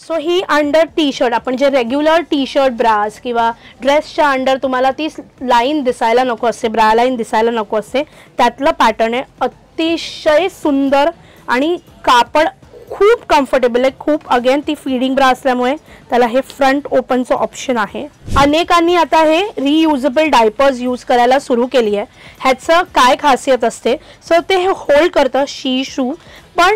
So ही under T shirt, आपण जे regular T shirt brass किंवा ड्रेसच्या अंडर तुम्हाला ती लाईन दिसायला नको असते, ब्रा लाईन दिसायला नको असते, त्यातलं पॅटर्न आहे. अतिशय सुंदर आणि कापड खूप कम्फर्टेबल आहे खूप. अगेन ती फीडिंग ब्रा असल्यामुळे त्याला हे फ्रंट ओपनचं ऑप्शन आहे. अनेकांनी आता हे रियुजेबल डायपर्स यूज करायला सुरू केली आहे. ह्याचं काय खासियत असते, सो ते हे होल्ड करतं शी-शू, पण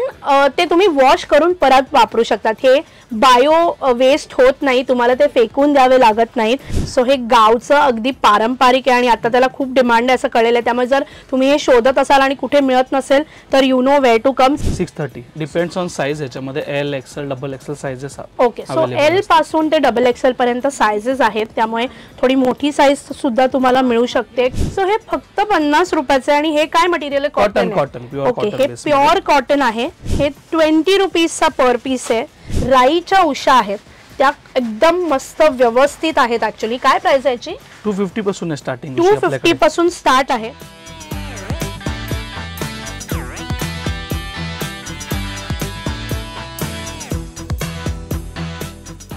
ते तुम्ही वॉश करून परत वापरू शकतात. हे बायो वेस्ट होत नाही, तुम्हाला ते फेकून द्यावे लागत नाहीत. सो हे गावचं अगदी पारंपरिक आहे आणि आता त्याला खूप डिमांड आहे असं कळलेलं आहे. त्यामुळे जर तुम्ही हे शोधत असाल आणि कुठे मिळत नसेल तर you know where to come. 630 depends on size. याच्यामध्ये L, XL, double XL sizes. Okay, so L पासून ते डबल एक्सेल पर्यंत साइजेस आहेत, त्यामुळे थोडी मोठी साइज सुद्धा तुम्हाला मिळू शकते. सो हे फक्त 50 रुपयाचे आणि हे काय मटेरियल आहे? कॉटन. ओके, हे प्युअर कॉटन आहे. हे 20 रुपीजचा पर पीस आहे. राईच्या उषा आहेत, त्या एकदम मस्त व्यवस्थित आहेत. ऍक्च्युली काय प्राइस आहे याची? 250 पासून स्टार्टिंग. 250 पासून स्टार्ट आहे.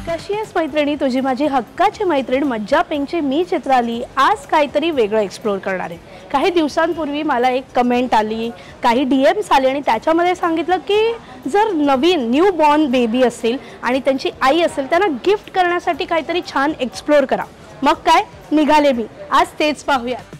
कशी आहेस मैत्रिणी? तुझी माझी हक्काची मैत्रीण मज्जा पिंकची मी चित्राली आज काहीतरी वेगळं एक्सप्लोर करणार आहे. काही दिवसांपूर्वी मला एक कमेंट आली, काही DMs आले आणि त्याच्यामध्ये सांगितलं की जर नवीन न्यू बॉर्न बेबी असेल आणि त्यांची आई असेल त्यांना गिफ्ट करण्यासाठी काहीतरी छान एक्सप्लोर करा. मग काय निघाले मी आज तेच पाहूयात.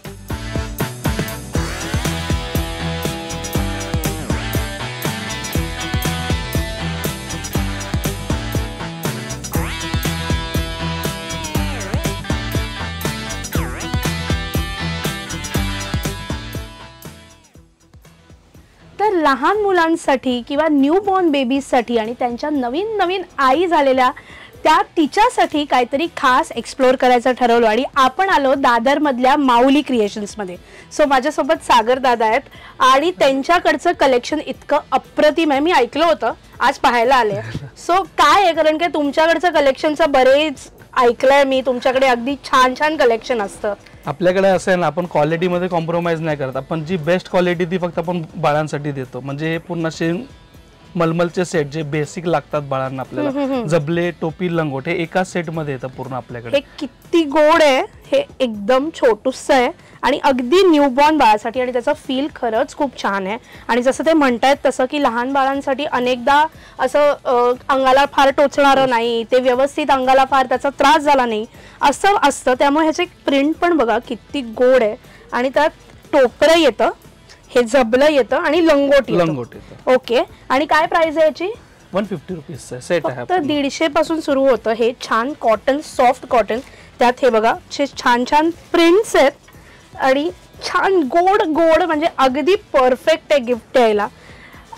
तर लहान मुलांसाठी किंवा न्यू बॉर्न बेबीजसाठी आणि त्यांच्या नवीन नवीन आई झालेल्या त्या तिच्यासाठी काहीतरी खास एक्सप्लोर करायचं ठरवलं आणि आपण आलो दादरमधल्या माऊली क्रिएशन्समध्ये. सो माझ्यासोबत सागर दादा आहेत आणि त्यांच्याकडचं कलेक्शन इतकं अप्रतिम आहे. मी ऐकलं होतं, आज पाहायला आले. सो काय आहे, कारण की तुमच्याकडचं कलेक्शनचं बरेच ऐकलंय मी, तुमच्याकडे अगदी छान छान कलेक्शन असतं. आपल्याकडे असं आहे ना, आपण क्वालिटीमध्ये कॉम्प्रोमाइज नाही करत. आपण जी बेस्ट क्वालिटी ती फक्त आपण बाळांसाठी देतो. म्हणजे हे पूर्ण असे मलमलचे सेट जे बेसिक लागतात बाळांना आपल्याला, जबले, टोपी, लंगोट हे एका सेट मध्ये येतं पूर्ण आपल्याकडे. हे किती गोड आहे, हे एकदम छोटूसं आहे आणि अगदी न्यूबॉर्न बाळासाठी आणि त्याचा फील खरंच खूप छान आहे. आणि जसं ते म्हणतायत तसं की लहान बाळांसाठी अनेकदा असं अंगाला फार टोचणारं नाही, ते व्यवस्थित अंगाला फार त्याचा त्रास झाला नाही असं असतं. त्यामुळे ह्याचे प्रिंट पण बघा किती गोड आहे आणि त्यात टोपरं येतं, हे जबलं येतं आणि लंगोट येतं. ओके, आणि काय प्राइस आहे याची? 150 रुपीजचा सेट आहे. तर 150 पासून सुरू होतं. हे छान कॉटन, सॉफ्ट कॉटन, त्यात हे बघा छान छान प्रिंट्स आहेत आणि छान गोड गोड, म्हणजे अगदी परफेक्ट आहे गिफ्ट द्यायला.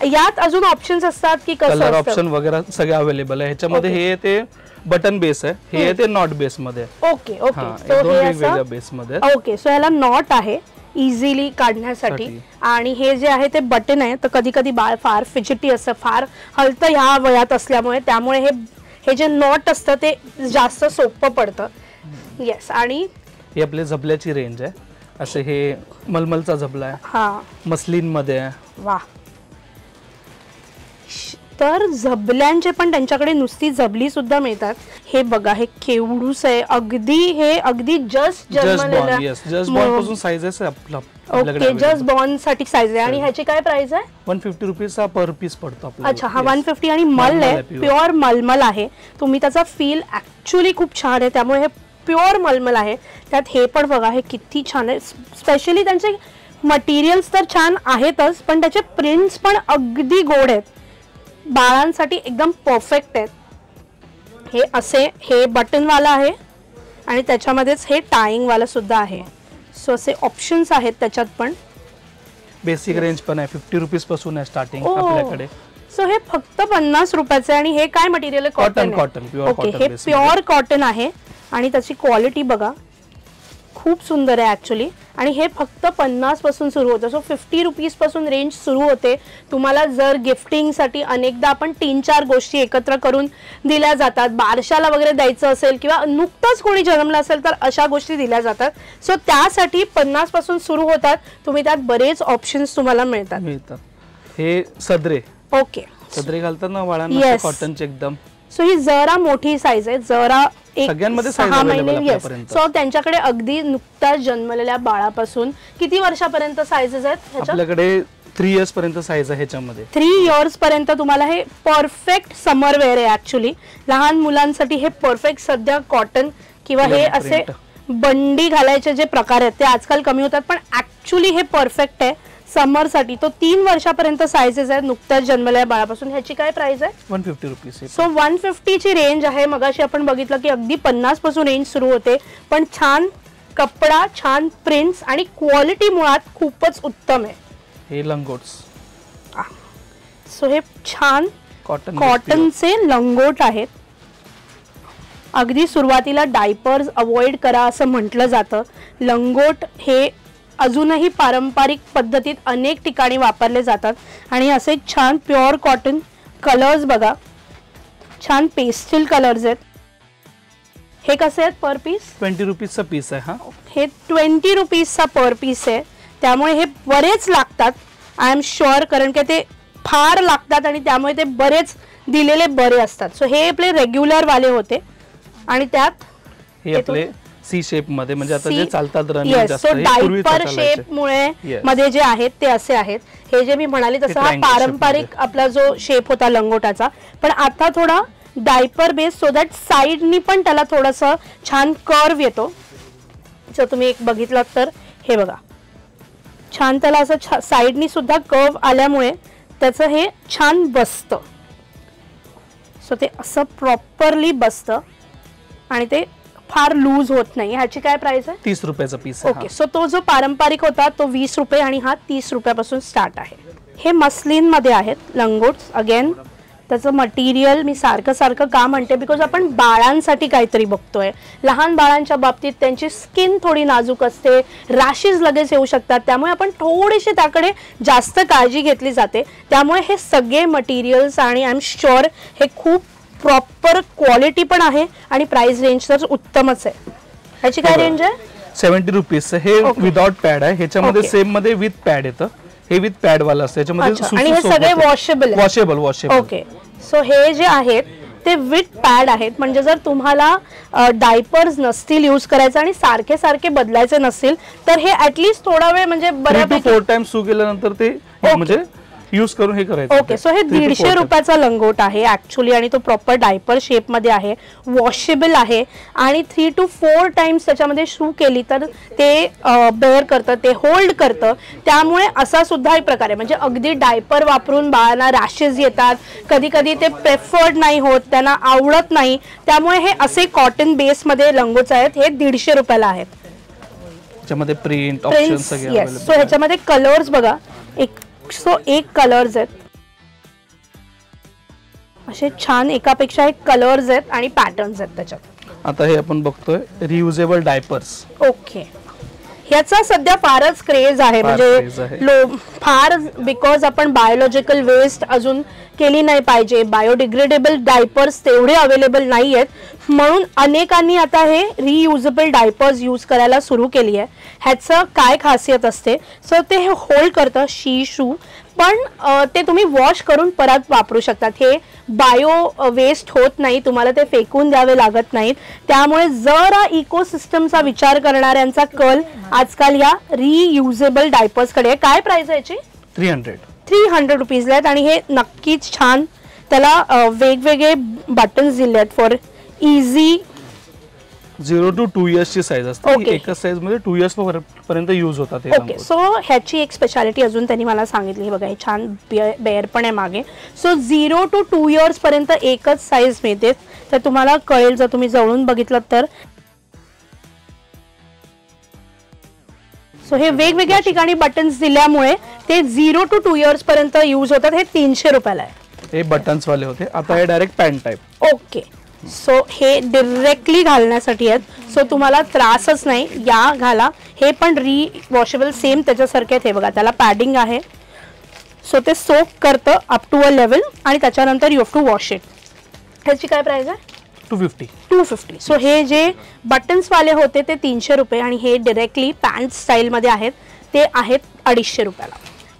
यात अजून ऑप्शन्स असतात की कसं? कलर ऑप्शन वगैरे सगळे अवेलेबल आहे. ह्याच्यामध्ये हे ते बटन बेस आहे, हे ते नॉट बेस मध्ये. ओके ओके, सो हे असं बेस मध्ये. ओके, सो याला नॉट आहे इझिली काढण्यासाठी आणि हे जे आहे ते बटन आहे. तर कधी कधी बाळ फार फिजिटी असतं, फार हलतं ह्या वयात असल्यामुळे, त्यामुळे हे जे नॉट असतं ते जास्त सोपं पडतं. येस, आणि ही आपली झबल्याची रेंज आहे. असे हे मलमलचा झबला आहे, हा मस्लिन मध्ये आहे. वा, तर झबल्यांचे पण त्यांच्याकडे नुसती झबली सुद्धा मिळतात. हे बघा, हे केवढूस आहे अगदी, हे अगदी जस्ट पासून साइजेस आहे आपला. ओके, जस्ट बॉर्न साठी साइज आहे. आणि ह्याची काय प्राइस आहे? 150 रुपीजचा पर पीस पडतो आपल्याला. अच्छा, हा 150 आणि मल आहे, प्युअर मलमल आहे. तुम्ही त्याचा फील ऍक्च्युली खूप छान आहे, त्यामुळे हे प्युअर मलमल आहे. त्यात हे पण बघा, हे किती छान आहे. स्पेशली त्यांचे मटेरियल्स तर छान आहेतच, पण त्याचे प्रिंट्स पण अगदी गोड आहेत, बाळांसाठी एकदम परफेक्ट आहेत. हे असे, हे बटनवाला आहे आणि त्याच्यामध्येच हे टाईंग वाला सुद्धा आहे. सो असे ऑप्शन्स आहेत त्याच्यात. पण बेसिक रेंज पण आहे, 50 रुपीज पासून आहे स्टार्टिंग आपल्याकडे. सो हे फक्त 50 रुपयाचे आणि हे काय मटेरियल आहे? कॉटन. ओके, हे प्युअर कॉटन आहे आणि त्याची क्वालिटी बघा खूप सुंदर आहे ऍक्च्युली. आणि हे फक्त 50 पासून सुरू होतं. सो 50 रुपीज पासून रेंज सुरू होते. तुम्हाला जर गिफ्टिंगसाठी अनेकदा आपण 3-4 गोष्टी एकत्र करून दिल्या जातात, बारशाला वगैरे द्यायचं असेल किंवा नुकतंच कोणी जन्मलं असेल तर अशा गोष्टी दिल्या जातात. सो त्यासाठी 50 पासून सुरू होतात. तुम्ही त्यात बरेच ऑप्शन्स तुम्हाला मिळतात. हे सदरे, ओके, सदरे घालतात ना बाळांना, कॉटनचे एकदम सो ही जरा मोठी साईज आहे, जरा सगळ्यांमध्ये 6 महिने. येस. सो त्यांच्याकडे अगदी नुकताच जन्मलेल्या बाळापासून किती वर्षापर्यंत साईजेस आहेत आपल्याकडे? 3 इयर्स पर्यंत साईज आहे ह्याच्यामध्ये. 3 इयर्स पर्यंत तुम्हाला हे परफेक्ट समर वेअर आहे. ऍक्च्युली लहान मुलांसाठी हे परफेक्ट. सध्या कॉटन किंवा हे असे बंडी घालायचे जे प्रकार आहेत ते आजकाल कमी होतात, पण ऍक्च्युली हे परफेक्ट आहे समर साठी. तो 3 वर्षापर्यंत साईजेस आहेत नुकताच जन्मलेल्या बाळापासून. ह्याची काय प्राइस आहे? 150 रुपीज. सो 150 ची रेंज आहे. मगाशी आपण बघितलं की अगदी 50 पासून रेंज सुरू होते, पण छान कपडा, छान प्रिंट्स आणि क्वालिटी मुळात खूपच उत्तम आहे. हे लंगोट्स. सो हे छान कॉटनचे लंगोट आहेत. अगदी सुरुवातीला डायपर्स अवॉइड करा असं म्हटलं जातं. लंगोट हे अजूनही पारंपरिक पद्धतीत अनेक ठिकाणी वापरले जातात आणि असे छान प्युअर कॉटन. कलर्स बघा, छान पेस्टल कलर्स आहेत. हे कसे आहेत पर पीस? 20 रुपीजचा पीस आहे. हा हे 20 रुपीजचा पर पीस आहे. त्यामुळे हे बरेच लागतात आय एम शुअर, कारण की ते फार लागतात आणि त्यामुळे ते बरेच दिलेले बरे असतात. सो हे आपले रेग्युलर वाले होते आणि त्यात हे आपले सी शेप मध्ये, म्हणजे आता जे चालतात रनिंग जास्त. सो डायपर शेप मुळे मध्ये जे आहेत ते असे आहेत. हे जे मी म्हणाले तसं हा पारंपरिक आपला जो शेप होता लंगोटाचा, पण आता थोडा डायपर बेस, सो दॅट साइडनी पण त्याला थोडंसं छान कर्व येतो. जर तुम्ही एक बघितलं तर हे बघा, छान त्याला असं साइडनी सुद्धा कर्व आल्यामुळे त्याचं हे छान बसतं. सो ते असं प्रॉपरली बसतं आणि ते फार लूज होत नाही. ह्याची काय प्राइस आहे? 30 रुपयाचा पीस. ओके. सो तो जो पारंपरिक होता तो 20 रुपये आणि हा 30 रुपयापासून स्टार्ट आहे. हे मस्लिन मध्ये आहेत लंगोट्स. अगेन त्याचं मटेरियल मी सारखं का म्हणते, बिकॉज आपण बाळांसाठी काहीतरी बघतोय. लहान बाळांच्या बाबतीत त्यांची स्किन थोडी नाजूक असते, रॅशेस लगेच येऊ शकतात, त्यामुळे आपण थोडीशी त्याकडे जास्त काळजी घेतली जाते. त्यामुळे हे सगळे मटेरियल्स आणि आय एम शुअर हे खूप प्रॉपर क्वालिटी पण आहे आणि प्राइस रेंज तर उत्तमच आहे. ह्याची काय रेंज आहे? 70 रुपीज. हे विदाउट पॅड आहे. ह्याच्यामध्ये सेम मध्ये विथ पॅड येतं. हे विथ पॅड वाला असतं. ह्याच्यामध्ये आणि हे सगळे वॉशेबल. ओके. सो हे जे आहेत ते विथ पॅड आहेत, म्हणजे जर तुम्हाला डायपर्स नसतील यूज करायचं आणि सारखे बदलायचे नसतील तर हे ऍटलीस्ट थोडा वेळ म्हणजे बऱ्यापैकी 4 टाइम्स सू केल्यानंतर ते म्हणजे यूज करून हे करायचं. ओके. सो हे 150 रुपयाचा लंगोट आहे ऍक्च्युली आणि तो प्रॉपर डायपर शेप मध्ये आहे, वॉशेबल आहे आणि 3 to 4 टाइम्स त्याच्यामध्ये शू केली तर ते बेअर करतं, ते होल्ड करतं. त्यामुळे असा सुद्धा एक प्रकार आहे. म्हणजे अगदी डायपर वापरून बाळांना रॅशेस येतात, कधी कधी ते प्रेफर्ड नाही होत, त्यांना आवडत नाही. त्यामुळे हे असे कॉटन बेस मध्ये लंगोट्स आहेत. हे 150 रुपयाला आहेत. त्याच्यामध्ये प्रिंट ऑप्शन सगळे अवेलेबल. सो ह्याच्यामध्ये कलर्स बघा, एक कलर्स आहेत असे छान, एकापेक्षा एक कलर्स आहेत आणि पॅटर्न्स आहेत त्याच्यात. आता हे आपण बघतोय रियुजेबल डायपर्स. ओके. ह्याचा सध्या फारच क्रेज आहे, म्हणजे फार, बिकॉज आपण बायोलॉजिकल वेस्ट अजून केली नाही पाहिजे. बायोडिग्रेडेबल डायपर्स तेवढे अवेलेबल नाही आहेत, म्हणून अनेकांनी आता हे रियुजेबल डायपर्स यूज करायला सुरू केली आहे. ह्याचं काय खासियत असते? सो ते हे होल्ड करतं शू, पण ते तुम्ही वॉश करून परत वापरू शकतात. हे बायो वेस्ट होत नाही, तुम्हाला ते फेकून द्यावे लागत नाहीत. त्यामुळे जरा इकोसिस्टमचा विचार करणाऱ्यांचा कल आजकाल या रियुजेबल डायपर्सकडे. काय प्राइस आहे याची? 300 रुपीजला आहेत आणि हे नक्कीच छान. त्याला वेगवेगळे बटन्स दिले आहेत फॉर इझी. 0 to 2 years ची साईज असते. एकच साईज मध्ये 2 years पर्यंत यूज होतात. ओके. सो ह्याची एक स्पेशालिटी अजून त्यांनी मला सांगितली. बघा हे छान बेअर पण आहे मागे. सो 0 to 2 years पर्यंत एकच साईज मिळते. तर तुम्हाला कळेल जर तुम्ही जवळून बघितलं तर. सो हे वेगवेगळ्या ठिकाणी बटन्स दिल्यामुळे ते 0 to 2 years पर्यंत यूज होतात. हे 300 रुपयाला आहे. हे बटन्स वाले होते. आता हे direct pant type. Okay. So हे डायरेक्टली घालण्यासाठी आहेत. सो तुम्हाला त्रासच नाही, या घाला. हे पण वॉशेबल सेम त्याच्यासारखे आहेत. हे बघा त्याला पॅडिंग आहे. सो ते सोक करतं अप टू अ लेवल आणि त्याच्यानंतर you have to wash it. ह्याची काय प्राइस आहे? 250. सो हे जे बटन्स वाले होते ते 300 रुपये आणि हे डायरेक्टली पॅन्ट स्टाईल मध्ये आहेत ते आहेत 250 रुपयाला.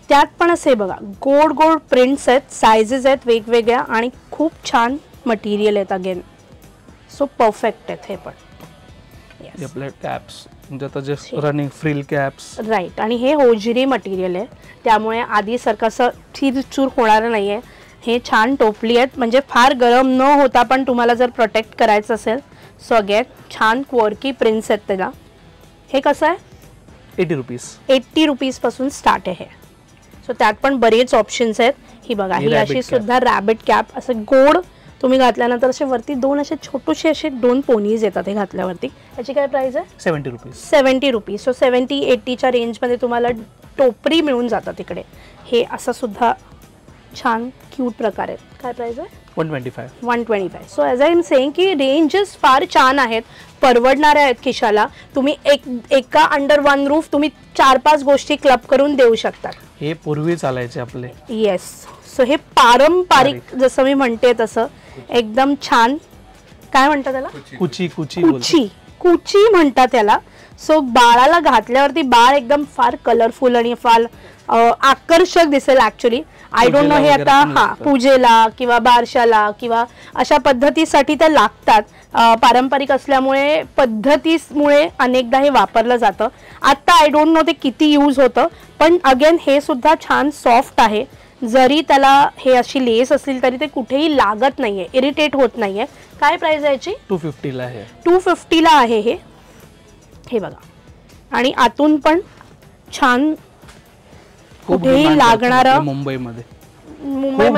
त्यात पण असे बघा गोड प्रिंट्स आहेत, साइजेस आहेत वेगवेगळ्या आणि खूप छान मटेरियल आहेत अगेन. सो परफेक्ट आहेत हे पण. आपले कॅप्स म्हणजे आता जे रनिंग फ्रिल कॅप्स राईट. आणि हे होजरी मटेरियल आहे त्यामुळे आधी सारखं असं चिरचूर होणार नाहीये. हे छान टोपली आहेत म्हणजे फार गरम न होता पण तुम्हाला जर प्रोटेक्ट करायचं असेल. सो अगेन छान क्वर्की प्रिंट्स आहेत त्याला. हे कसं आहे? 80 रुपीज. 80 रुपीज पासून स्टार्ट आहे. सो त्यात पण बरेच ऑप्शन्स आहेत. ही बघा ही अशी सुद्धा रॅबिट कॅप असं गोड तुम्ही घातल्यानंतर असे वरती दोन असे छोटूशे असे दोन पोनीज येतात हे घातल्यावरती. याची काय प्राइस आहे? 70 रुपीज. 70 रुपीज. सो 70-80च्या रेंजमध्ये तुम्हाला टोपरी मिळून जातात इकडे. हे असं सुद्धा छान क्यूट प्रकार आहेत. काय प्राइस आहे? 125. 125. So as I am saying की रेंजेस फार छान आहेत, परवडणाऱ्या आहेत खिशाला. तुम्ही एका अंडर वन रूफ तुम्ही 4-5 गोष्टी क्लब करून देऊ शकता. हे पूर्वी चालायचे आपले. येस. सो हे पारंपरिक जसं मी म्हणते तसं एकदम छान. काय म्हणतात त्याला? कुची. कुची म्हणतात त्याला. सो बाळाला घातल्यावरती बाळ एकदम फार कलरफुल आणि फार आकर्षक दिसेल ऍक्च्युली. आय डोंट नो हे आता पूजेला किंवा बारशाला किंवा अशा पद्धतीसाठी ते लागतात. पारंपरिक असल्यामुळे पद्धतीमुळे अनेकदा हे वापरलं जातं. आता आय डोंट नो ते किती यूज होतं पण अगेन हे सुद्धा छान सॉफ्ट आहे. जरी त्याला हे अशी लेस असली तरी ते कुठेही लागत नाहीये, इरिटेट होत नाहीये. काय प्राइस आहे याची? 250 ला आहे. 250 ला आहे हे बघा. आणि आतून पण छान कुठेही लागणारं. मुंबईमध्ये खूप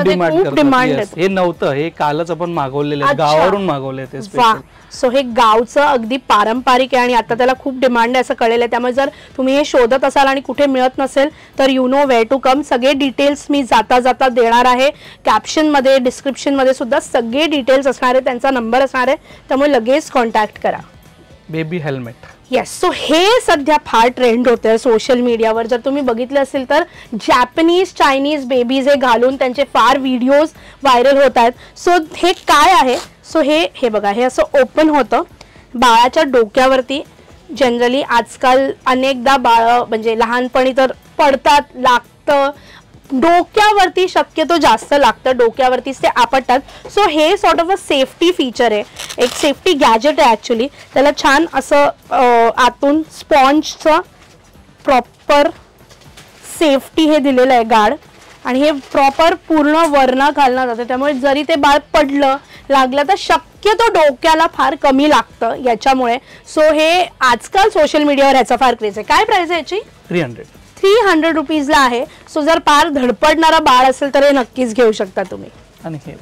डिमांड आहे. हे नव्हतं, हे कालच आपण मागवलेले, गावावरून मागवले ते स्पेशल. सो हे गावचं अगदी पारंपरिक आहे आणि आता त्याला खूप डिमांड आहे असं कळलेलं आहे. त्यामुळे जर तुम्ही हे शोधत असाल आणि कुठे मिळत नसेल तर you know where to come. सगळे डिटेल्स मी जाता जाता देणार आहे. कॅप्शनमध्ये डिस्क्रिप्शनमध्ये सुद्धा सगळे डिटेल्स असणार आहे, त्यांचा नंबर असणार आहे, त्यामुळे लगेच कॉन्टॅक्ट करा. Baby helmet. येस. सो हे सध्या फार ट्रेंड होतं सोशल मीडियावर. जर तुम्ही बघितलं असेल तर जॅपनीज चायनीज बेबीज हे घालून त्यांचे फार व्हिडिओज व्हायरल होत आहेत. सो हे काय आहे? सो हे बघा, हे असं ओपन होतं. बाळाच्या डोक्यावरती जनरली आजकाल अनेकदा बाळ म्हणजे लहानपणी तर पडतात, लागतं, डोक्यावरती शक्यतो जास्त लागतं, डोक्यावरतीच ते आपटतात. सो हे sort of a safety feature आहे, एक सेफ्टी गॅजेट आहे ॲक्च्युली. त्याला छान असं आतून स्पॉन्जचं प्रॉपर सेफ्टी हे दिलेलं आहे गार्ड. आणि हे प्रॉपर पूर्ण वरनं घालण्यात जातं, त्यामुळे जरी ते बाळ पडलं लागलं तर शक्यतो डोक्याला फार कमी लागतं याच्यामुळे. सो हे आजकाल सोशल मीडियावर ह्याचा फार क्रेज आहे. काय प्राइस आहे याची? 300 रुपीजला आहे. सो जर फार धडपडणारा बाळ असेल तर हे नक्कीच घेऊ शकता तुम्ही. आणि हे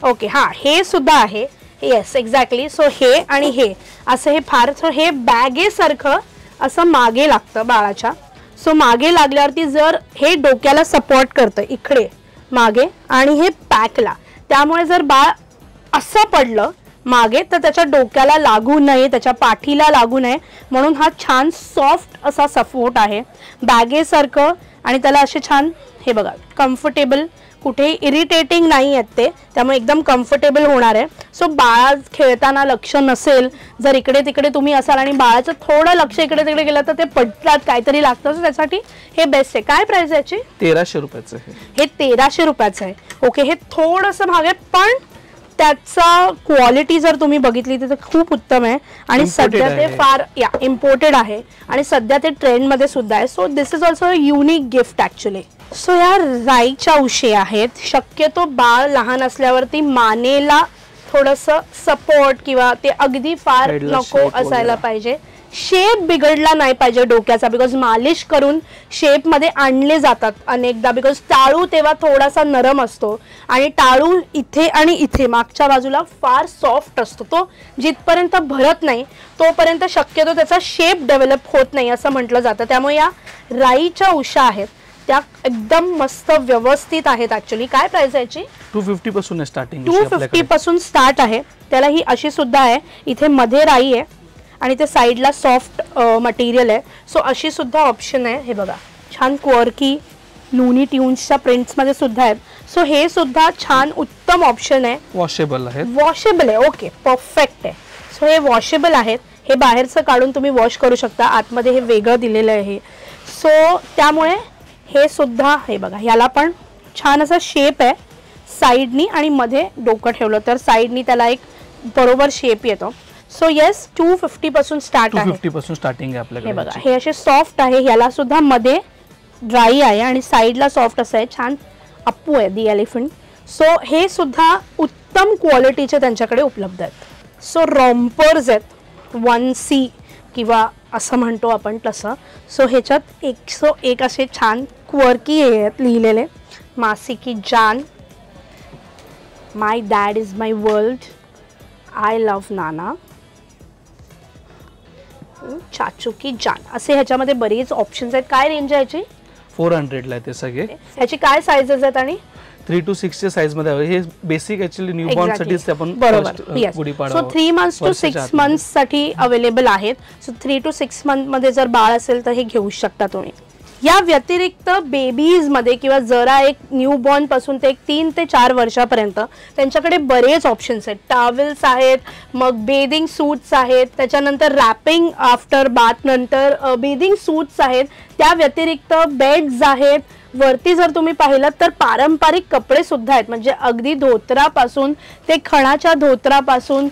ओके, हा हे सुद्धा आहे. Yes exactly. सो हे आणि हे असं हे फार, सो हे बॅगेसारखं असं मागे लागतं बाळाच्या. सो मागे लागल्यावरती जर हे डोक्याला सपोर्ट करतं इकडे मागे आणि हे पॅकला, त्यामुळे जर बाळ असं पडलं मागे तर त्याच्या डोक्याला लागू नये, त्याच्या पाठीला लागू नये म्हणून हा छान सॉफ्ट असा सपोर्ट आहे बॅगेसारखं. आणि त्याला असे छान हे बघा कम्फर्टेबल, कुठेही इरिटेटिंग नाही आहेत ते, त्यामुळे एकदम कम्फर्टेबल होणार आहे. सो बाळा खेळताना लक्ष नसेल, जर इकडे तिकडे तुम्ही असाल आणि बाळाचं थोडं लक्ष इकडे तिकडे गेलं तर ते पडतात, काहीतरी लागतं, त्यासाठी हे बेस्ट आहे. काय प्राइस आहे याची? 1300 रुपयाचं. हे 1300 रुपयाचं आहे. ओके, हे थोडंसं महाग आहे पण त्याचा क्वालिटी जर तुम्ही बघितली तर खूप उत्तम आहे. आणि सध्या ते फार इम्पोर्टेड आहे आणि सध्या ते ट्रेंडमध्ये सुद्धा आहे. So this is also a unique gift actually. So या राईच्या उशी आहेत. शक्यतो बाळ लहान असल्यावरती मानेला थोडंसं सपोर्ट किंवा ते अगदी फार नको असायला पाहिजे, शेप बिघडला नाही पाहिजे डोक्याचा, बिकॉज मालिश करून शेपमध्ये आणले जातात अनेकदा. बिकॉज टाळू तेव्हा थोडासा नरम असतो आणि टाळू इथे आणि इथे मागच्या बाजूला फार सॉफ्ट असतो, तो जिथपर्यंत भरत नाही तोपर्यंत शक्यतो त्याचा शेप डेव्हलप होत नाही असं म्हटलं जातं. त्यामुळे या राईच्या उशा आहेत त्या एकदम मस्त व्यवस्थित आहेत ॲक्च्युली. काय प्राइस आहे याची? 250 पासून स्टार्टिंग. 250 पासून स्टार्ट आहे. त्याला ही अशी सुद्धा आहे, इथे मध्ये राई आहे आणि ते साईडला सॉफ्ट मटेरियल आहे. सो अशी सुद्धा ऑप्शन आहे. हे बघा छान क्वर्की लुनी ट्यून्सच्या प्रिंट्समध्ये सुद्धा आहेत. सो हे सुद्धा छान उत्तम ऑप्शन आहे. वॉशेबल आहे. वॉशेबल आहे. ओके, परफेक्ट आहे. सो हे वॉशेबल आहेत. हे बाहेरचं काढून तुम्ही वॉश करू शकता, आतमध्ये हे वेगळं दिलेलं आहे. सो त्यामुळे हे सुद्धा हे बघा, ह्याला पण छान असा शेप आहे, साईडनी आणि मध्ये डोकं ठेवलं तर साईडनी त्याला एक बरोबर शेप येतो. सो येस 250 पासून स्टार्ट आहे. 250 पासून स्टार्टिंग आहे आपल्याकडे. हे बघा हे असे सॉफ्ट आहे, याला सुद्धा मध्ये ड्राई आहे आणि साईडला सॉफ्ट असं आहे. छान अप्पू आहे दी एलिफंट. सो हे सुद्धा उत्तम क्वालिटीचे त्यांच्याकडे उपलब्ध आहेत. सो रॉम्पर्स आहेत 1C किंवा असं म्हणतो आपण तसं. सो ह्याच्यात 101 असे छान क्वर्की आहेत लिहिलेले. मासी की जान, my dad is my world, I love नाना, चाचू की जान, असे ह्याच्यामध्ये बरीच ऑप्शन्स आहेत. काय रेंज आहे ह्याची? 400 ला आहे ते सगळे. ह्याची काय साईजेस आहेत? आणि 3 to 6 च्या साइज मध्ये आहे. हे बेसिक ऍक्च्युअली न्यूबॉर्न साठीच आपण बरोबर. सो 3 months to 6 months साठी अवेलेबल आहेत. सो 3 to 6 month मध्ये जर बाळ असेल तर हे घेऊ शकता तुम्ही. या व्यतिरिक्त बेबीज मध्ये किंवा जरा एक न्यूबॉर्न पासून ते 3 ते 4 वर्षापर्यंत त्यांच्याकडे बरेच ऑप्शन्स आहेत. टॉवेल्स आहेत, मग बेदिंग सूट्स आहेत, त्याच्यानंतर रॅपिंग आफ्टर बाथ नंतर बेदिंग सूट्स आहेत. त्या व्यतिरिक्त बेड्स आहेत. वरती जर तुम्ही पाहिलं तर पारंपरिक कपडे सुद्धा आहेत. म्हणजे अगदी धोतरापासून ते खणाच्या धोतरापासून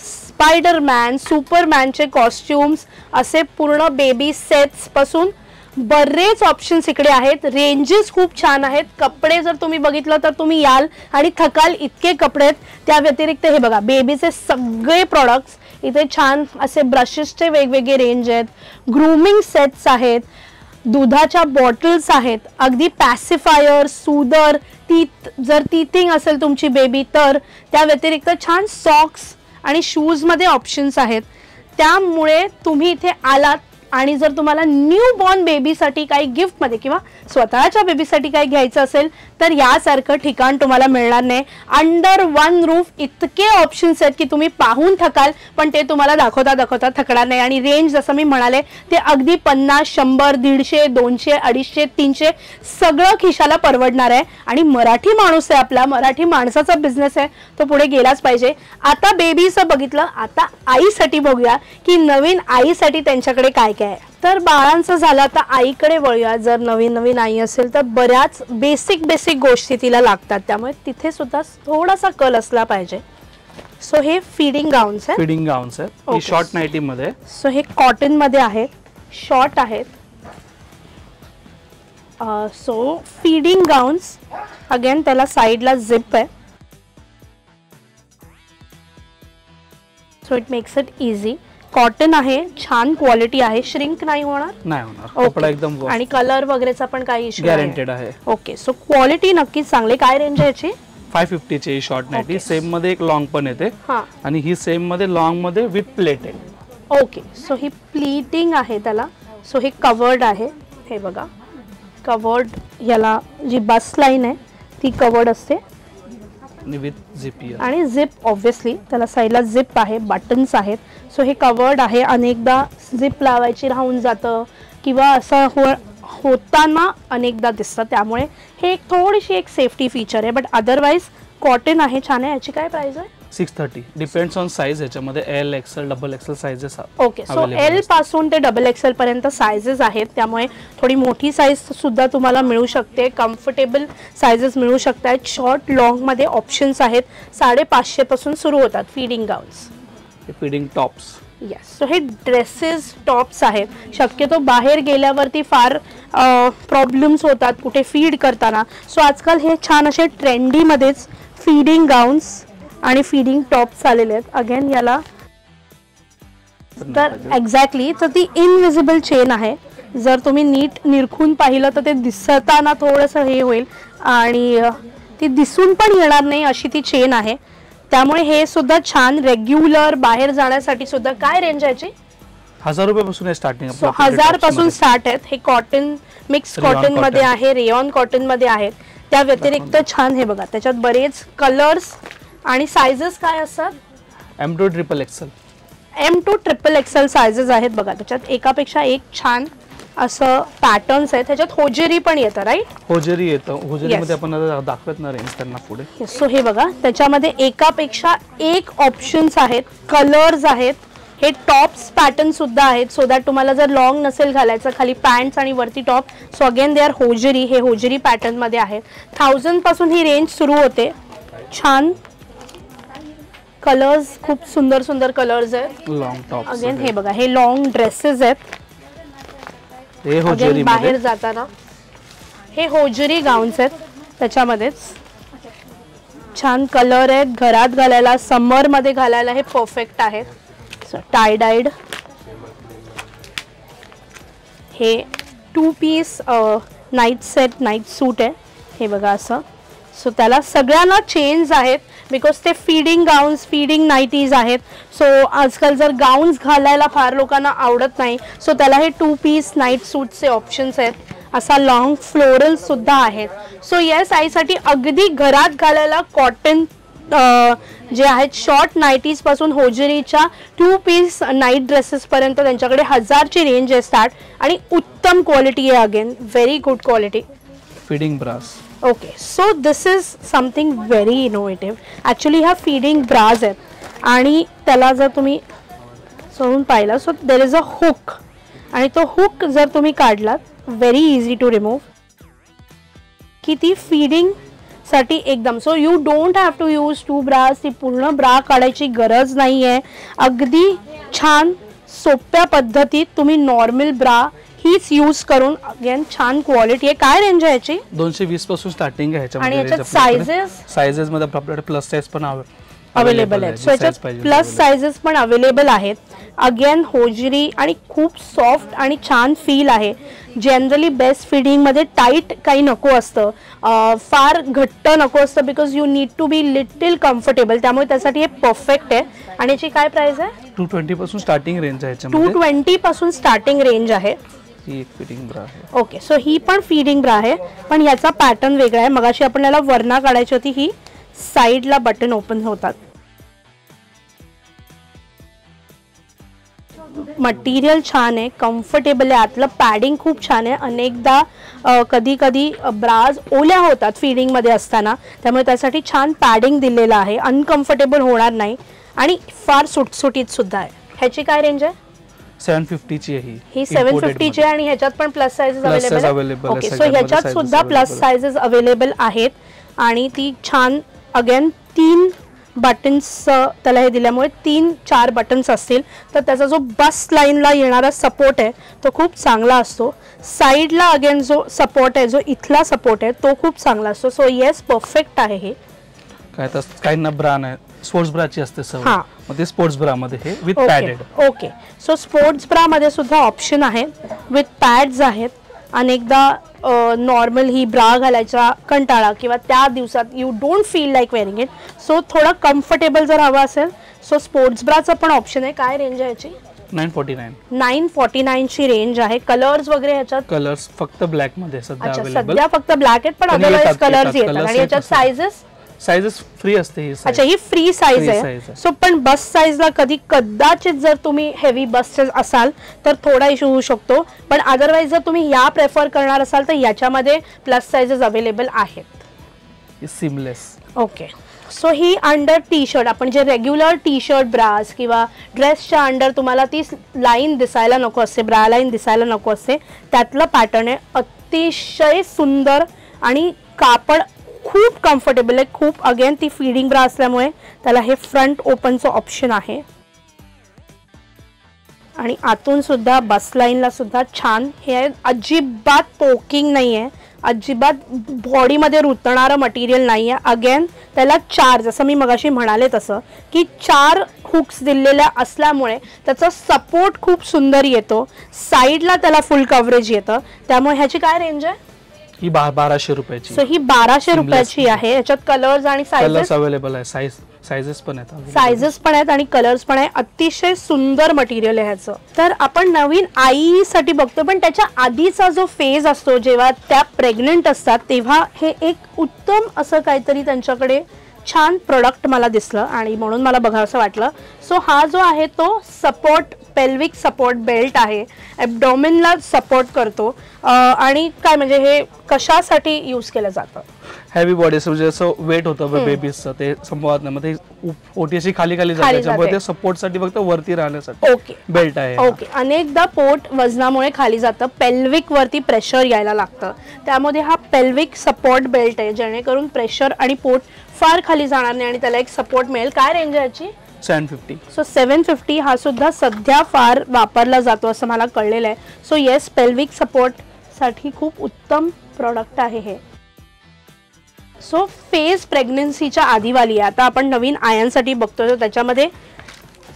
स्पायडरमॅन, सुपरमॅनचे कॉस्ट्युम्स असे पूर्ण बेबी सेट्स पासून बरेच ऑप्शन्स इकडे आहेत. रेंजेस खूप छान आहेत. कपडे जर तुम्ही बघितलं तर तुम्ही याल आणि थकाल इतके कपडे आहेत. त्या व्यतिरिक्त हे बघा बेबीचे सगळे प्रॉडक्ट्स इथे छान असे ब्रशेसचे वेगवेगळे रेंज आहेत. ग्रूमिंग सेट्स आहेत, दुधाच्या बॉटल्स आहेत, अगदी पॅसिफायर, सूदर, जर टीथिंग असेल तुमची बेबी तर त्या व्यतिरिक्त छान सॉक्स आणि शूजमध्ये ऑप्शन्स आहेत. त्यामुळे तुम्ही इथे आलात आणि जर तुम्हाला न्यू बॉर्न बेबीसाठी काही गिफ्टमध्ये किंवा स्वतःच्या बेबीसाठी काही घ्यायचं असेल तर यासारखं ठिकाण तुम्हाला मिळणार नाही. अंडर वन रूफ इतके ऑप्शन्स आहेत की तुम्ही पाहून थकाल, पण ते तुम्हाला दाखवता थकणार नाही. आणि रेंज जसं मी म्हणाले ते अगदी 50, 100, 150, 200, 250, 300 सगळं खिशाला परवडणार आहे. आणि मराठी माणूस आहे आपला, मराठी माणसाचा बिझनेस आहे, तो पुढे गेलाच पाहिजे. आता बेबीचं बघितलं, आता आईसाठी बघूया की नवीन आईसाठी त्यांच्याकडे काय काय आहे. तर बाळांचं झालं, आता आईकडे वळूया. जर नवीन आई असेल तर बऱ्याच बेसिक गोष्टी तिला लागतात, त्यामुळे तिथे सुद्धा थोडासा कल असला पाहिजे. सो हे फीडिंग गाउन्स आहेत. फीडिंग गाउन्स आहेत. ही शॉर्ट नाईटी मध्ये. सो हे कॉटन मध्ये आहेत, शॉर्ट आहेत. सो फीडिंग गाउन्स अगेन त्याला साइडला जिप आहे. So it makes it easy. Cotton आहे, छान क्वालिटी आहे, श्रिंक नाही होणार. कपडा एकदम. आणि कलर वगैरेचा पण काही इश्यू गॅरंटेड आहे. ओके. सो क्वालिटी नक्कीच चांगली. काय रेंज आहे याची? 550 ची शॉर्ट नाईटी. सेम मध्ये एक लॉंग पण येते आणि ही सेम मध्ये लॉंग मध्ये विथ प्लेट आहे. ओके. सो ही प्लीटिंग आहे त्याला. सो हे कवर्ड आहे. हे बघा कवर्ड, याला जी बस लाईन आहे ती कवर्ड असते विथ झिप. आणि झिप ऑब्विसली त्याला साईडला झिप आहे, बटन्स आहेत. सो हे कवर्ड आहे. अनेकदा झिप लावायची राहून जातं किंवा असं होताना अनेकदा दिसतं, त्यामुळे हे थोडीशी एक सेफ्टी फीचर आहे. बट अदरवाइज कॉटन आहे, छान आहे. याची काय प्राइस आहे? 630. Depends on size. याच्यामध्ये L, XL, double XL sizes. Okay. So L पासून ते डबल एक्सेल पर्यंत साइजेस आहेत, त्यामुळे थोडी मोठी साइज सुद्धा तुम्हाला मिळू शकते. कम्फर्टेबल साइजेस मिळू शकतात. शॉर्ट लॉंग मध्ये ऑप्शन्स आहेत. 550 पासून सुरू होतात feeding gowns. Feeding tops. Yes. So हे ड्रेसेस टॉप्स आहेत. शक्यतो बाहेर गेल्यावरती फार प्रॉब्लेम्स होतात कुठे फीड करताना. सो आजकाल हे छान असे ट्रेंडीमध्येच फीडिंग गाउन्स आणि फीडिंग टॉप्स आलेले आहेत. अगेन याला तर एक्झॅक्टली तर ती इनविजिबल चेन आहे. जर तुम्ही नीट निरखून पाहिलं तर ते दिसताना थोडंसं हे होईल आणि ती दिसून पण येणार नाही अशी ती चेन आहे. त्यामुळे हे सुद्धा छान रेग्युलर बाहेर जाण्यासाठी सुद्धा. काय रेंज आहे याची? 1000 रुपयापासून स्टार्टिंग. 1000 पासून स्टार्ट आहेत. हे कॉटन, मिक्स कॉटन मध्ये आहे, रेयॉन कॉटन मध्ये आहेत. त्या व्यतिरिक्त छान हे बघा त्याच्यात बरेच कलर्स आणि साइजेस काय असतात? M to triple XL. M to triple XL sizes आहेत बघा. त्याच्यात एकापेक्षा एक छान असं पॅटर्न्स आहेत. त्याच्यात होजेरी पण येतं, राईट? होजेरी येतं. होजेरीमध्ये आपण दाखवत ना रेंज त्यांना पुढे. सो हे बघा त्याच्यामध्ये एकापेक्षा एक ऑप्शन्स आहेत, कलर्स आहेत. हे टॉप्स पॅटर्न सुद्धा आहेत, सो दॅट तुम्हाला जर लॉंग नसेल घालायचं, खाली पॅन्ट्स आणि वरती top. So again they are hosiery. हे होजेरी पॅटर्न मध्ये आहेत. 1000 पासून ही रेंज सुरू होते. छान कलर्स, खूप सुंदर सुंदर कलर्स आहेत. लॉंग टॉप अगेन हे बघा, हे लॉंग ड्रेसेस आहेत. हे होजरी बाहेर जाताना हे होजरी गाऊन्स आहेत. त्याच्यामध्येच छान कलर आहेत. घरात घालायला, समर मध्ये घालायला हे परफेक्ट आहेत. टाय डायड हे 2 पीस नाईट सेट, नाईट सूट आहे. हे बघा असं. सो त्याला सगळ्यांना चेंज आहेत बिकॉज ते फीडिंग गाऊन्स, फीडिंग नाईटीज आहेत. सो आजकाल जर गाऊन्स घालायला फार लोकांना आवडत नाही, सो त्याला हे 2 पीस नाईट सूटचे ऑप्शन्स आहेत. असा लॉंग फ्लोरल सुद्धा आहेत. सो येस, आईसाठी अगदी घरात घालायला कॉटन जे आहेत शॉर्ट नाईटीज पासून होजरीच्या 2 पीस नाईट ड्रेसेस पर्यंत त्यांच्याकडे 1000ची रेंज आहे स्टार्ट. आणि उत्तम क्वालिटी आहे. Again very good quality. Feeding bras. Okay, so this is something very innovative. Actually ह्या फीडिंग ब्राज आहेत आणि त्याला जर तुम्ही सोडून पाहिला, so there is a hook आणि तो हुक जर तुम्ही काढलात, व्हेरी इझी टू रिमूव्ह, की ती फीडिंग साठी एकदम. So you don't have to use 2 bras. ती पूर्ण ब्रा काढायची गरज नाही आहे. अगदी छान सोप्या पद्धतीत तुम्ही नॉर्मल ब्रा हीच यूज करून, अगेन छान क्वालिटी आहे. काय रेंज आहे याची? 220 पासून स्टार्टिंग आहे आणि याच्यात साइजेस मध्ये आपल्याकडे प्लस साइज पण अवेलेबल आहेत. सो याच्यात प्लस साइजेस पण अवेलेबल आहेत. अगेन होजरी आणि खूप सॉफ्ट आणि छान फील आहे. जनरली बेस्ट फिडिंग मध्ये टाईट काही नको असतं, फार घट्ट नको असतं, because you need to be little comfortable. त्यामुळे त्यासाठी हे परफेक्ट आहे. आणि याची काय प्राइस आहे? 220 पासून स्टार्टिंग रेंज आहे. 220 पासून स्टार्टिंग रेंज आहे. ही एक फीडिंग ब्रा आहे. ओके, सो ही पण फीडिंग ब्रा आहे, पण याचा पॅटर्न वेगळा आहे. मगाशी आपल्याला वरना काढायची होती, ही साईडला बटन ओपन होतात. मटेरियल छान आहे, कम्फर्टेबल आहे. आतलं पॅडिंग खूप छान आहे. अनेकदा कधी कधी ब्राज ओल्या होतात फीडिंग मध्ये असताना, त्यामुळे त्यासाठी छान पॅडिंग दिलेलं आहे. अनकम्फर्टेबल होणार नाही आणि फार सुटसुटीत सुद्धा आहे. ह्याची काय रेंज आहे? 750 ची आहे. ही 750 ची आहे आणि ह्याच्यात पण प्लस साइजेस अवेलेबल आहेत. ओके, सो ह्याच्यात सुद्धा प्लस साइजेस अवेलेबल आहेत. आणि ती छान, अगेन 3 बटन्स त्याला हे दिल्यामुळे 3-4 बटन्स असतील, तर त्याचा जो बस्ट लाईनला येणारा सपोर्ट आहे तो खूप चांगला असतो. साईडला अगेन जो सपोर्ट आहे, जो इथला सपोर्ट आहे, तो खूप चांगला असतो. सो येस, परफेक्ट आहे हे. काय तर काहींना ब्रा नाही, स्पोर्ट्स ब्राची असते सवय, मग ते स्पोर्ट्स ब्रा मध्ये हे with padded. Okay, so sports bra मध्ये सुद्धा ऑप्शन आहे, विथ पॅड्स आहेत. अनेकदा नॉर्मल ही ब्रा घालायचा कंटाळा किंवा त्या दिवसात you don't feel like wearing it, so थोडं कम्फर्टेबल जर हवं असेल, सो स्पोर्ट्स ब्राचा पण ऑप्शन आहे. काय रेंज आहे याची? 949 ची रेंज आहे. कलर्स वगैरे ह्याच्यात? कलर्स फक्त ब्लॅक मध्ये सध्या अवेलेबल. सध्या फक्त ब्लॅक आहेत, पण अदरवाइज कलर्स येतात. आणि याच्यात साइजेस फ्री असते ही. अच्छा, ही फ्री साइज आहे. सो पण बस साइजला कदाचित जर तुम्ही हेवी बस असाल तर थोडा इश्यू होऊ शकतो, पण अदरवाइज जर तुम्ही या प्रेफर करणार असाल तर याच्यामध्ये प्लस साइजेस अवेलेबल आहेत. सीमलेस. ओके, सो ही अंडर टी शर्ट, आपण जे रेग्युलर टी शर्ट ब्रास किंवा ड्रेसच्या अंडर तुम्हाला ती लाईन दिसायला नको असते, ब्रा लाईन दिसायला नको असते, त्यातलं पॅटर्न आहे. अतिशय सुंदर आणि कापड खूप कम्फर्टेबल आहे, खूप. अगेन ती फीडिंग ब्रा असल्यामुळे त्याला हे फ्रंट ओपनचं ऑप्शन आहे. आणि आतून सुद्धा बस लाईनला सुद्धा छान हे आहे. अजिबात पोकिंग नाही आहे, अजिबात बॉडीमध्ये रुतणारं मटेरियल नाही आहे. अगेन त्याला 4, जसं मी मगाशी म्हणाले तसं, की 4 हुक्स दिलेल्या असल्यामुळे त्याचा सपोर्ट खूप सुंदर येतो. साईडला त्याला फुल कव्हरेज येतं. त्यामुळे ह्याची काय रेंज आहे? ही 1200 रुपयाची. सो ही 1200 रुपयाची आहे. याच्यात कलर्स आणि साइजेस अवेलेबल आहे. साइजेस पण आहेत आणि कलर्स पण आहे. अतिशय सुंदर मटेरियल आहे ह्याचं. तर आपण नवीन आईसाठी बघतो, पण त्याच्या आधीचा जो फेज असतो, जेव्हा त्या प्रेग्नंट असतात, तेव्हा हे एक उत्तम असं काहीतरी त्यांच्याकडे छान प्रोडक्ट मला दिसलं आणि म्हणून मला बघावंसं वाटलं. सो हा जो आहे तो सपोर्ट, पेल्विक सपोर्ट बेल्ट आहे, ॲब्डोमेनला सपोर्ट करतो. आणि काय म्हणजे हे कशासाठी यूज केलं जातं? हेवी बॉडी म्हणजे असं वेट होतं बेबीजचं ते संभवत नाही, मग ते ओटी अशी खाली खाली जाते, त्यामुळे ते सपोर्टसाठी फक्त वरती राहण्यासाठी ओके बेल्ट आहे. ओके. अनेकदा पोट वजनामुळे खाली जातं, पेल्विक वरती प्रेशर यायला लागतं, त्यामध्ये हा पेल्विक सपोर्ट बेल्ट आहे, जेणेकरून प्रेशर आणि पोट फार खाली जाणार नाही आणि त्याला एक सपोर्ट मिळेल. काय रेंज आहे याची? 750. सो 750 हा सुद्धा सध्या फार वापरला जातो असं मला कळलेलं आहे. सो येस, पेल्विक सपोर्ट साठी खूप उत्तम प्रोडक्ट आहे हे. सो फेज प्रेग्नन्सीच्या आधीवाली आहे. आता आपण नवीन आयांसाठी बघतोय, त्याच्यामध्ये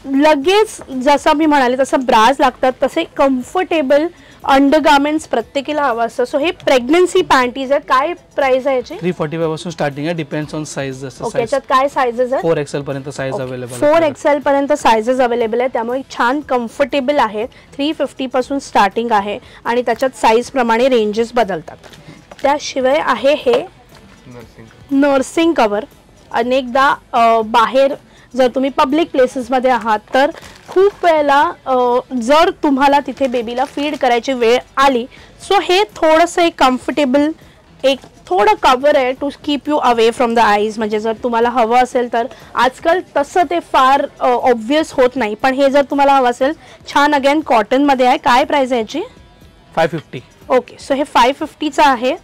लगेच जसं मी म्हणाले तसं ब्राज लागतात, तसे कम्फर्टेबल अंडरगार्मेंट्स प्रत्येकीला हवं असतं. सो हे प्रेग्नन्सी पॅन्टीज आहेत. काय प्राइस आहे याची? 345 पासून स्टार्टिंग आहे, डिपेंड्स ऑन साइज. ओके, याच्यात काय साइजेस आहेत? 4XL पर्यंत साइज अवेलेबल. 4XL पर्यंत साइजेस अवेलेबल आहे, त्यामुळे छान कम्फर्टेबल आहे. 350 पासून स्टार्टिंग आहे आणि त्याच्यात साइज प्रमाणे रेंजेस बदलतात. त्याशिवाय आहे हे नर्सिंग कवर. अनेकदा बाहेर जर तुम्ही पब्लिक प्लेसेसमध्ये आहात तर खूप वेळेला जर तुम्हाला तिथे बेबीला फीड करायची वेळ आली, सो हे थोडंसं एक कम्फर्टेबल एक थोडं कवर आहे to keep you away from the eyes. म्हणजे जर तुम्हाला हवं असेल तर आजकाल तसं ते फार ऑब्वियस होत नाही, पण हे जर तुम्हाला हवं असेल, छान अगेन कॉटनमध्ये आहे. काय प्राइस आहे याची? 550. ओके, सो हे 550चं आहे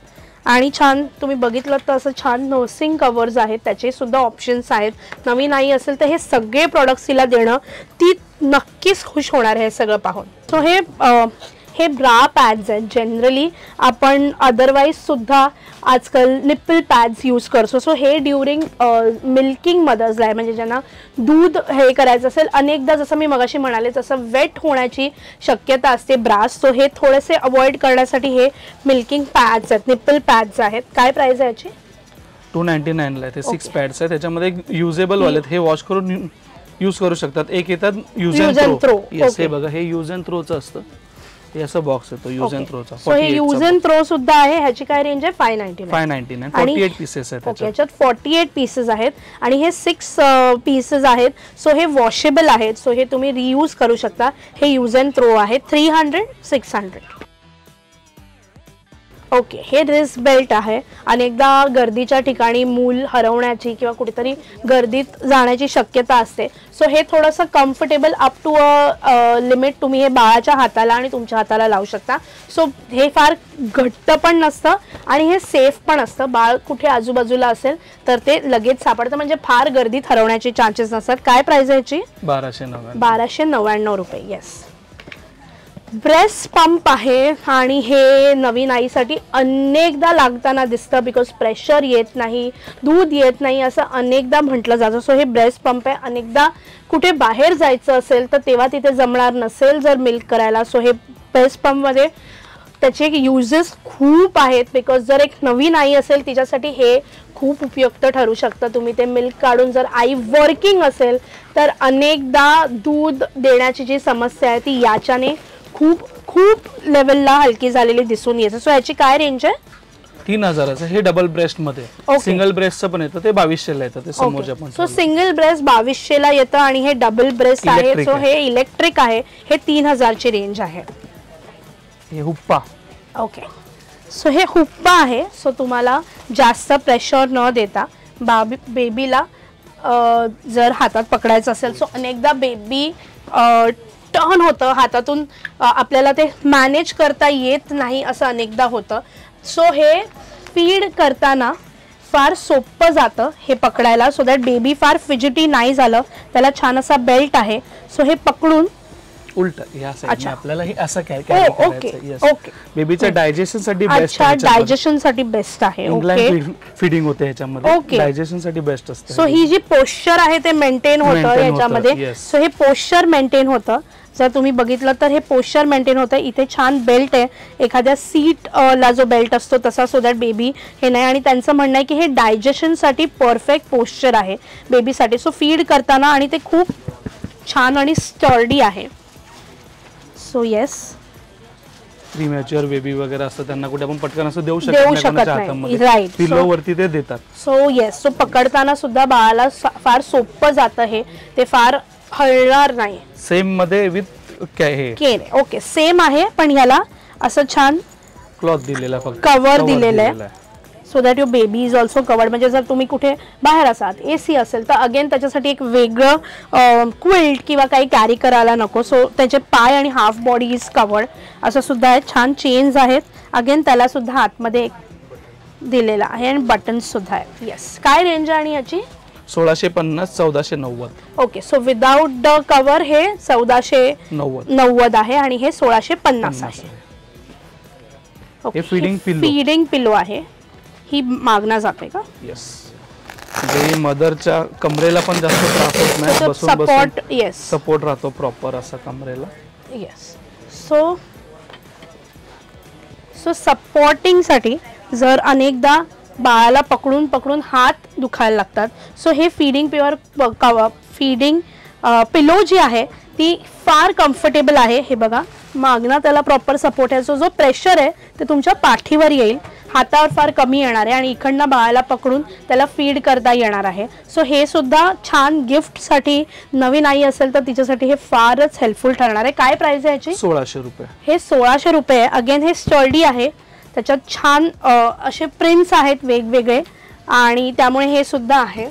आणि छान तुम्ही बघितलं तर असं छान नर्सिंग कवर्स आहेत, त्याचे सुद्धा ऑप्शन्स आहेत. नवीन आई असेल तर हे सगळे प्रॉडक्ट्स तिला देणं, ती नक्कीच खुश होणार आहे सगळं पाहून. सो हे ब्रा पॅड्स आहेत. जनरली आपण अदरवाईज सुद्धा आजकाल निप्पल पॅड्स यूज करतो. सो हे ड्युरिंग मिल्किंग मदर्सला आहे, म्हणजे ज्यांना दूध हे करायचं असेल, अनेकदा जसं मी मगाशी म्हणाले तसं वेट होण्याची शक्यता असते ब्रास. सो हे थोडेसे अवॉइड करण्यासाठी हे मिल्किंग पॅड्स आहेत, निप्पल पॅड्स आहेत. काय प्राइस आहे याची? 299 ला आहे. ते 6 पॅड्स आहेत, त्याच्यामध्ये युजेबल वाले, हे वॉश करून यूज करू शकतात. एक येतात यूज अँड थ्रो. हे बघा, हे यूज अँड थ्रोचं असतं. हे असं बॉक्स येतो यूज अँड थ्रोचा. सो हे यूज अँड थ्रो सुद्धा आहे. ह्याची काय रेंज आहे? 599. 48 पीसेस आहेत त्याच्यात. याच्यात 48 पीसेस आहेत आणि हे 6 पीसेस आहेत. सो हे वॉशेबल आहेत, सो हे तुम्ही रियूज करू शकता. हे यूज अँड थ्रो आहे. 300, 600. ओके, हे रिस्ट बेल्ट आहे. अनेकदा गर्दीच्या ठिकाणी मूल हरवण्याची किंवा कुठेतरी गर्दीत जाण्याची शक्यता असते. सो हे थोडंसं comfortable up to a limit तुम्ही हे बाळाच्या हाताला आणि तुमच्या हाताला लावू शकता. सो हे फार घट्ट पण नसतं आणि हे सेफ पण असतं. बाळ कुठे आजूबाजूला असेल तर ते लगेच सापडतं, म्हणजे फार गर्दीत हरवण्याचे चान्सेस नसतात. काय प्राइस आहे याची? 1299 रुपये. येस. ब्रेस्ट पंप आहे आणि हे नवीन आईसाठी अनेकदा लागताना दिसतं, बिकॉज प्रेशर येत नाही, दूध येत नाही असं अनेकदा म्हटलं जातं. सो हे ब्रेस्ट पंप आहे. अनेकदा कुठे बाहेर जायचं असेल तर तेव्हा तिथे जमणार नसेल जर मिल्क करायला, सो हे ब्रेस्ट पंपमध्ये त्याचे युजेस खूप आहेत. बिकॉज जर एक नवीन आई असेल तिच्यासाठी हे खूप उपयुक्त ठरू शकतं. तुम्ही ते मिल्क काढून, जर आई वर्किंग असेल तर अनेकदा दूध देण्याची जी समस्या आहे ती याच्याने खूप खूप लेवलला हलकी झालेली दिसून येते. सो याची काय रेंज आहे? 3000. हे डबल ब्रेस्ट मध्ये. सिंगल ब्रेस्टचं पण येतं, ते 2200 ला येतं. ते समोरच्या पण. सो सिंगल ब्रेस्ट 2200 ला येतं आणि हे डबल ब्रेस्ट आहे. सो हे इलेक्ट्रिक आहे. हे 3000 ची रेंज आहे. हे हुप्पा. ओके, सो हे हुप्पा आहे. सो तुम्हाला जास्त प्रेशर न देता बेबीला जर हातात पकडायचं असेल, सो अनेकदा बेबी टर्न होतं हातातून, आपल्याला ते मॅनेज करता येत नाही असं अनेकदा होतं. सो हे फीड करताना फार सोपं जातं हे पकडायला, सो दॅट बेबी फार फिजिटी नाही झालं. त्याला छान असा बेल्ट आहे. सो हे पकडून उलट या साइडने आपल्याला हे असं कॅरी करायचं. ओके, बेबीच्या डायजेशन साठी बेस्ट आहे. डायजेशन साठी बेस्ट आहे. ओके, फीडिंग होते ह्याच्यामध्ये, डायजेशन साठी बेस्ट असतं. सो ही जी पोश्चर आहे ते मेंटेन होतं याच्यामध्ये. सो हे पोश्चर मेंटेन होतं. जर तुम्ही बघितलं तर हे पोश्चर मेंटेन होतं. इथे छान बेल्ट आहे, एखाद्या सीट ला जो बेल्ट असतो तसा, सो दॅट बेबी हे नाही. आणि त्यांचं म्हणणं आहे की हे डायजेशनसाठी परफेक्ट पोश्चर आहे बेबीसाठी. सो फीड करताना आणि ते खूप छान आणि स्टर्डी आहे. सो येस, प्रीमॅच्युअर बेबी वगैरे असतं त्यांना कुठे आपण पटकन असं देऊ शकत नाही. राईट, पिलो वरती ते देतात. सो येस, सो पकडताना सुद्धा बाळाला फार सोपं जातं हे, ते फार हलणार नाही. सेम मध्ये विथ केन. ओके, सेम आहे पण ह्याला असं छान क्लॉथ दिलेला, फक्त कव्हर दिलेलं आहे. So that your baby is also covered. म्हणजे जर तुम्ही कुठे बाहेर असाल, AC असेल, तर अगेन त्याच्यासाठी एक वेगळं क्विल्ट किंवा काही कॅरी करायला नको. सो त्याचे पाय आणि हाफ बॉडी इज कवर्ड असं सुद्धा आहे. छान चेन्स आहेत. अगेन त्याला सुद्धा आतमध्ये एक दिलेला आहे आणि बटन्स सुद्धा आहेत. येस. काय रेंज आहे आणि याची? 1650 1490. Okay. So without the cover हे 1490 आहे आणि हे 1650 आहे. हे फीडिंग पिलो आहे. ही मागना जाते का? येस. जे मदरच्या कमरेला पण जास्त त्रास होत नाही. बसून सपोर्ट. येस. सपोर्ट राहतो प्रॉपर असा कमरेला. येस. सो सपोर्टिंग साठी जर अनेकदा बाळाला पकडून पकडून हात दुखायला लागतात, सो हे फीडिंग पिलो जी आहे ती फार कम्फर्टेबल आहे. हे बघा, मागना त्याला प्रॉपर सपोर्ट आहे. सो जो प्रेशर आहे ते तुमच्या पाठीवर येईल, हातावर फार कमी येणार आहे आणि इकडनं बाळाला पकडून त्याला फीड करता येणार आहे. सो हे सुद्धा छान गिफ्टसाठी, नवीन आई असेल तर तिच्यासाठी हे फारच हेल्पफुल ठरणार आहे. काय प्राइस आहे याची? 1600 रुपये. हे 1600 रुपये. अगेन हे स्टर्डी आहे. त्याच्यात छान असे प्रिंट्स आहेत वेगवेगळे आणि त्यामुळे हे सुद्धा आहे.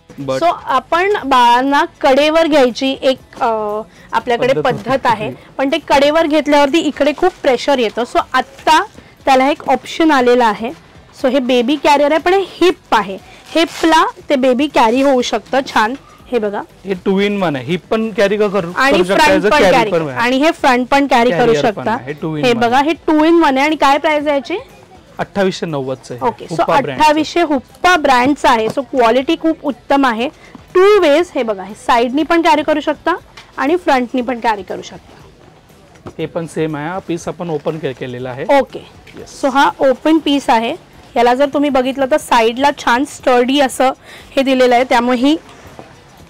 सो आपण बाळांना कडेवर घ्यायची एक आपल्याकडे पद्धत आहे, पण ते कडेवर घेतल्यावरती इकडे खूप प्रेशर येतं. सो आत्ता त्याला एक ऑप्शन आलेला आहे. सो हे बेबी कॅरियर आहे, पण हे हिप आहे. हिपला ते बेबी कॅरी होऊ शकतं छान. हे बघा, हे 2 in 1 आहे. हिप पण कॅरी करू आणि फ्रंट पण कॅरी, आणि हे फ्रंट पण कॅरी करू शकता. हे बघा, हे 2 in 1 आहे. आणि काय प्राइस आहे याची? 2890 आहे. ओके. सो 2800 हुप्पा ब्रँडचा आहे. सो क्वालिटी खूप उत्तम आहे. 2 वेज. हे बघा, हे साइडनी पण कॅरी करू शकता आणि फ्रंटनी पण कॅरी करू शकता. हे पण सेम आहे. हा पीस आपण ओपन केलेला आहे. ओके. सो हा ओपन पीस आहे. याला जर तुम्ही बघितलं तर साइडला छान स्टर्डी असं हे दिलेलं आहे, त्यामुळे ही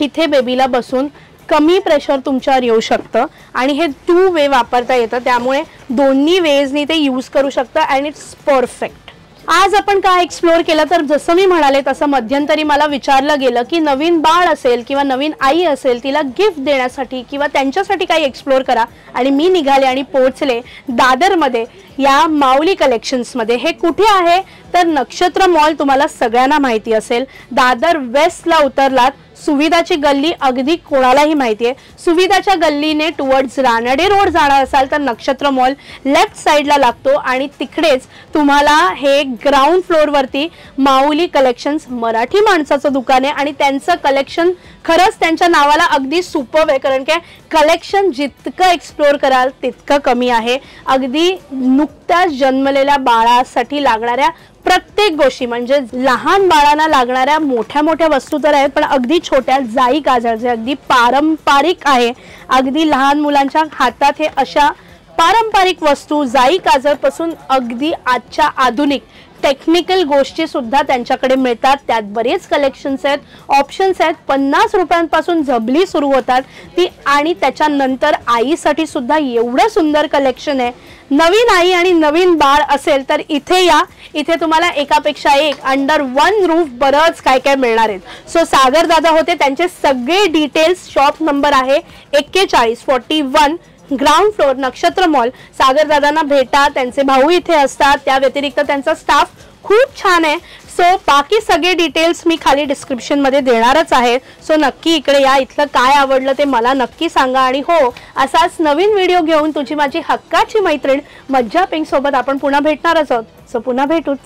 इथे बेबीला बसून कमी प्रेशर तुमच्यावर येऊ शकतं आणि हे 2 वे वापरता येतं, त्यामुळे दोन्ही वेजनी ते यूज करू शकता अँड इट्स परफेक्ट. आज आपण काय एक्सप्लोर केलं तर जसं मी म्हणाले तसं मध्यंतरी मला विचारलं गेलं की नवीन बाळ असेल किंवा नवीन आई असेल तिला गिफ्ट देण्यासाठी किंवा त्यांच्यासाठी काही एक्सप्लोर करा, आणि मी निघाले आणि पोहोचले दादरमध्ये या माऊली कलेक्शन्समध्ये. हे कुठे आहे तर नक्षत्र मॉल तुम्हाला सगळ्यांना माहिती असेल. दादर वेस्टला उतरलात, सुविधाची गल्ली अगदी कोणालाही माहिती आहे. सुविधाच्या गल्लीने टुवर्ड्स रानडे रोड जाणार असाल तर नक्षत्र मॉल लेफ्ट साईडला लागतो आणि तिकडेच तुम्हाला हे ग्राउंड फ्लोअरवरती माऊली कलेक्शन्स मराठी माणसाचं दुकान आहे आणि त्यांचं कलेक्शन खरंच त्यांच्या नावाला अगदी सुपर्ब आहे, कारण की कलेक्शन जितकं एक्सप्लोर कराल तितकं कमी आहे. अगदी नुकत्याच जन्मलेल्या बाळासाठी लागणाऱ्या प्रत्येक गोष्टी, म्हणजे लहान बाळांना लागणाऱ्या मोठ्या मोठ्या वस्तू तर आहेत, पण अगदी छोट्या जाई काजळ जे अगदी पारंपरिक आहे. अगदी लहान मुलांच्या हातात हे अशा पारंपरिक वस्तू, जाई काजळ पासून अगदी आजच्या आधुनिक टेक्निकल गोष्टी सुद्धा त्यांच्याकडे मिळतात. त्यात बरेच कलेक्शन्स आहेत, ऑप्शन्स आहेत. 50 रुपयांपासून झबली सुरू होतात ती, आणि त्याच्यानंतर आईसाठी सुद्धा एवढं सुंदर कलेक्शन आहे. नवीन आई आणि नवीन बाळ असेल तर इथे या. इथे तुम्हाला एकापेक्षा एक अंडर वन रूफ बरंच काय काय मिळणार आहेत. सो सागर दादा होते, त्यांचे सगळे डिटेल्स, शॉप नंबर आहे 4141 ग्राउंड फ्लोअर नक्षत्र मॉल. सागर दादांना भेटा, त्यांचे भाऊ इथे असतात. त्या व्यतिरिक्त त्यांचा स्टाफ खूप छान आहे. सो बाकी सगळे डिटेल्स मी खाली डिस्क्रिप्शन मध्ये देणारच आहे. सो नक्की इकडे या. इथलं काय आवडलं ते मला नक्की सांगा. आणि हो, असाच नवीन व्हिडिओ घेऊन तुझी माझी हक्काची मैत्रीण मज्जा पिंक सोबत आपण पुन्हा भेटणारच आहोत. सो पुन्हा भेटूच.